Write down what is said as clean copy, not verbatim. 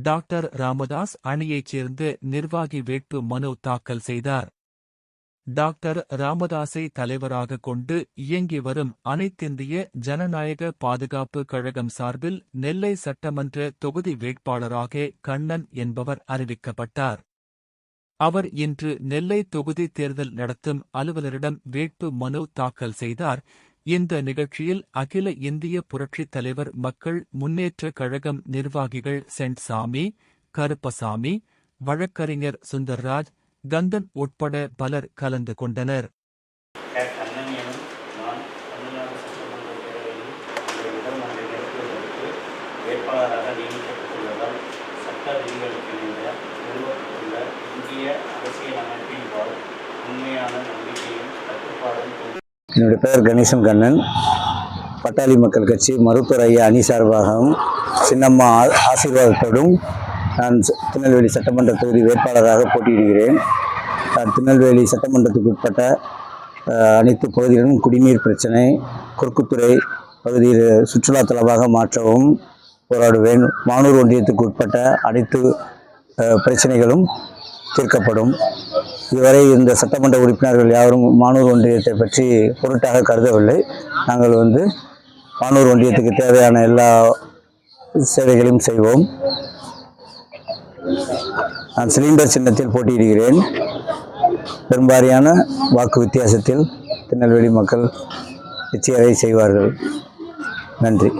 Doctor Ramadoss அணியைச் சேர்ந்து நிர்வாகி வேட்பு மனு தாக்கல் செய்தார். டாக்டர் ராமதாஸை தலைவராக கொண்டு இயங்கி வரும் அனைத்திந்திய ஜனநாயக பாதுகாப்பு கழகம் சார்பில் நெல்லை சட்டமன்ற தொகுதி வேட்பாளராக கண்ணன் என்பவர் அறிவிக்கப்பட்டார். அவர் இன்று நெல்லை தொகுதி தேர்தல் நடத்தும் அலுவலரிடம் வேட்பு மனு தாக்கல் செய்தார். இந்த நிகழ்ச்சியில் அகில இந்திய புரட்சித் தலைவர் மக்கள் முன்னேற்ற கழகம் நிர்வாகிகள் சென்ட் சாமி, கருப்பசாமி, வழக்கறிஞர் சுந்தர்ராஜ், கந்தன் உட்பட பலர் கலந்து கொண்டனர். கண்ணன் எனும் நான் தமிழ்நாடு சட்டமன்ற பேரவையில் இந்த இடமொன்றை வேட்பாளராக நியமிக்கப்பட்டுள்ளதால் சட்ட விதிகளுக்கு இணைந்த நிறுவப்பட்டுள்ள இந்திய அரசியலமைப்பின்பால் உண்மையான நம்பிக்கையும் கட்டுப்பாடும். என்னுடைய பெயர் கணேசன் கண்ணன். பட்டாளி மக்கள் கட்சி மருத்துவர் ஐயா அணி சார்பாகவும் சின்னம்மா ஆசீர்வாதத்தோடும் நான் திருநெல்வேலி சட்டமன்ற தொகுதி வேட்பாளராக போட்டியிடுகிறேன். திருநெல்வேலி சட்டமன்றத்துக்கு உட்பட்ட அனைத்து பகுதிகளிலும் குடிநீர் பிரச்சனை, குறுக்குத்துறை பகுதியில் சுற்றுலா தலமாக மாற்றவும் போராடுவேன். மானூர் ஒன்றியத்துக்கு உட்பட்ட அனைத்து பிரச்சனைகளும் தீர்க்கப்படும். இதுவரை இந்த சட்டமன்ற உறுப்பினர்கள் யாரும் மானூர் ஒன்றியத்தை பற்றி பொருட்டாக கருதவில்லை. நாங்கள் மானூர் ஒன்றியத்துக்கு தேவையான எல்லா சேவைகளையும் செய்வோம். நான் சிலிண்டர் சின்னத்தில் போட்டியிடுகிறேன். பெரும்பாலான வாக்கு வித்தியாசத்தில் திருநெல்வேலி மக்கள் வெற்றியடை செய்வார்கள். நன்றி.